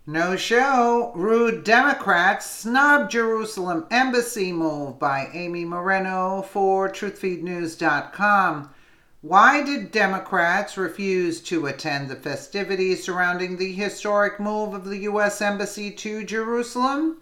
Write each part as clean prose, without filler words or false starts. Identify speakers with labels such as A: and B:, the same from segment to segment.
A: No show. Rude Democrats snub Jerusalem embassy move by Amy Moreno for truthfeednews.com. Why did Democrats refuse to attend the festivities surrounding the historic move of the U.S. Embassy to Jerusalem?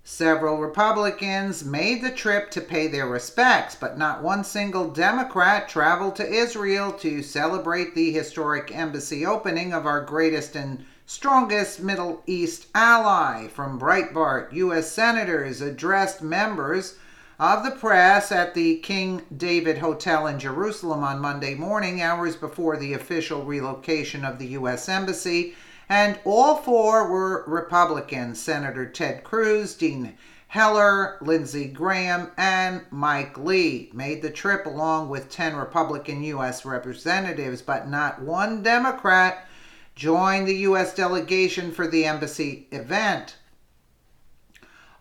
A: Several Republicans made the trip to pay their respects, but not one single Democrat traveled to Israel to celebrate the historic embassy opening of our greatest and strongest Middle East ally. From Breitbart, U.S. senators addressed members of the press at the King David Hotel in Jerusalem on Monday morning, hours before the official relocation of the U.S. Embassy, and all four were Republicans: Senator Ted Cruz, Dean Heller, Lindsey Graham, and Mike Lee. Made the trip along with 10 Republican U.S. representatives, but not one Democrat joined the U.S. delegation for the embassy event.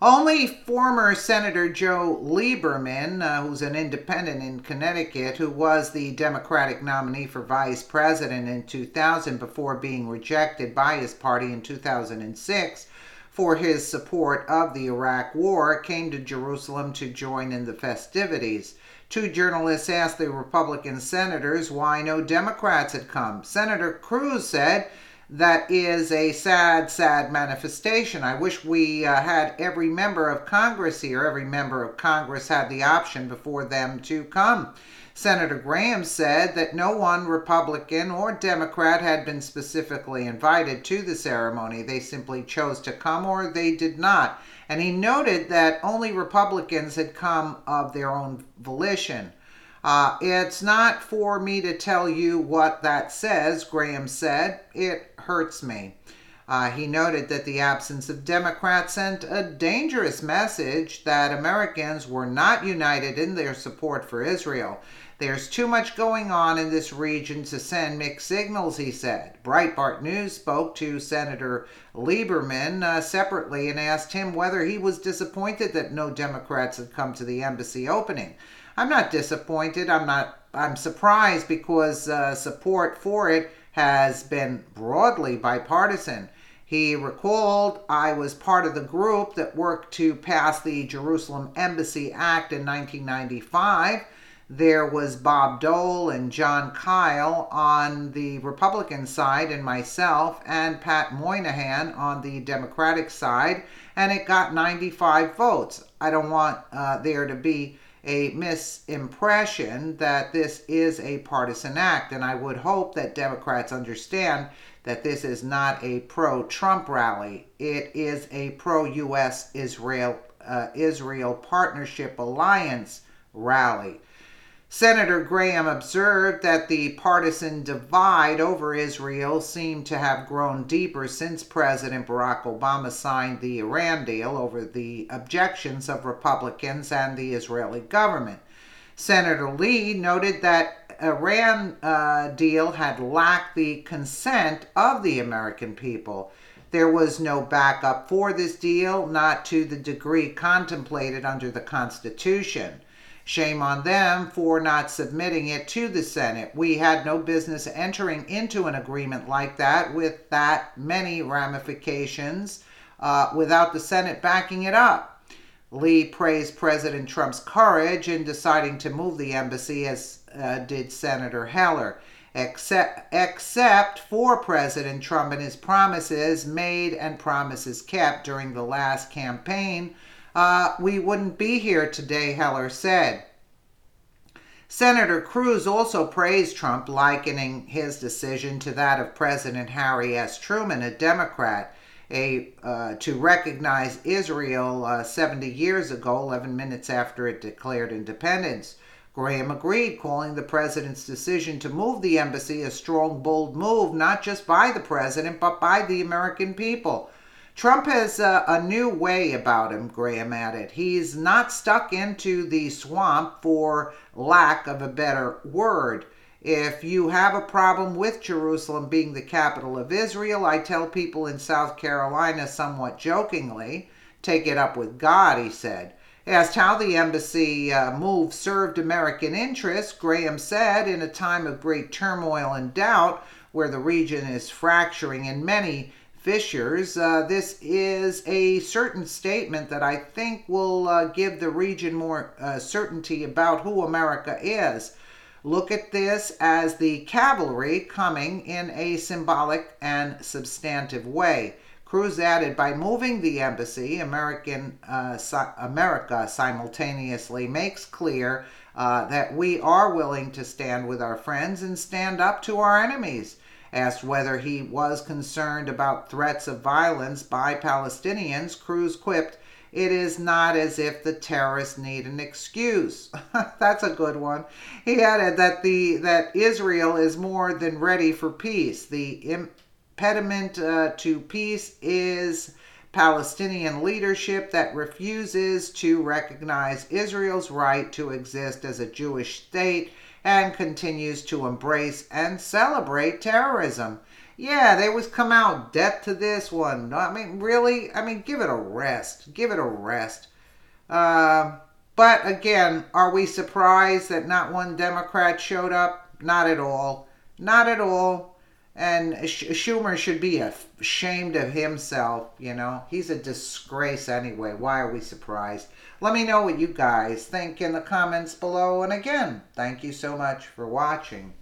A: Only former Senator Joe Lieberman, who's an independent in Connecticut, who was the Democratic nominee for vice president in 2000 before being rejected by his party in 2006 for his support of the Iraq War, came to Jerusalem to join in the festivities. Two journalists asked the Republican senators why no Democrats had come. Senator Cruz said, "That is a sad, sad manifestation. I wish we had every member of Congress here. Every member of Congress had the option before them to come." Senator Graham said that no one, Republican or Democrat, had been specifically invited to the ceremony. They simply chose to come or they did not. And he noted that only Republicans had come of their own volition. It's not for me to tell you what that says, Graham said. It hurts me. He noted that the absence of Democrats sent a dangerous message that Americans were not united in their support for Israel. There's too much going on in this region to send mixed signals, he said. Breitbart News spoke to Senator Lieberman separately and asked him whether he was disappointed that no Democrats had come to the embassy opening. "I'm not disappointed. I'm surprised because support for it has been broadly bipartisan." He recalled, "I was part of the group that worked to pass the Jerusalem Embassy Act in 1995. There was Bob Dole and John Kyle on the Republican side and myself and Pat Moynihan on the Democratic side, and it got 95 votes. I don't want there to be a misimpression that this is a partisan act, and I would hope that Democrats understand that this is not a pro-Trump rally. It is a pro-U.S. Israel Partnership Alliance rally." Senator Graham observed that the partisan divide over Israel seemed to have grown deeper since President Barack Obama signed the Iran deal over the objections of Republicans and the Israeli government. Senator Lee noted that Iran deal had lacked the consent of the American people. There was no backup for this deal, not to the degree contemplated under the Constitution. Shame on them for not submitting it to the Senate. We had no business entering into an agreement like that with that many ramifications without the Senate backing it up. Lee praised President Trump's courage in deciding to move the embassy, as did Senator Heller. Except for President Trump and his promises made and promises kept during the last campaign, we wouldn't be here today, Heller said. Senator Cruz also praised Trump, likening his decision to that of President Harry S. Truman, a Democrat, to recognize Israel 70 years ago, 11 minutes after it declared independence. Graham agreed, calling the president's decision to move the embassy a strong, bold move, not just by the president, but by the American people. Trump has a new way about him, Graham added. He's not stuck into the swamp, for lack of a better word. If you have a problem with Jerusalem being the capital of Israel, I tell people in South Carolina somewhat jokingly, take it up with God, he said. Asked how the embassy move served American interests, Graham said, in a time of great turmoil and doubt, where the region is fracturing in many fissures. This is a certain statement that I think will give the region more certainty about who America is. Look at this as the cavalry coming in a symbolic and substantive way. Cruz added, by moving the embassy, America simultaneously makes clear that we are willing to stand with our friends and stand up to our enemies. Asked whether he was concerned about threats of violence by Palestinians, Cruz quipped, it is not as if the terrorists need an excuse. That's a good one. He added that Israel is more than ready for peace. The impediment to peace is Palestinian leadership that refuses to recognize Israel's right to exist as a Jewish state and continues to embrace and celebrate terrorism. Yeah, they was come out deaf to this one. I mean, really? I mean, give it a rest. Give it a rest. But again, are we surprised that not one Democrat showed up? Not at all. Not at all. And Schumer should be ashamed of himself, you know. He's a disgrace anyway. Why are we surprised? Let me know what you guys think in the comments below. And again, thank you so much for watching.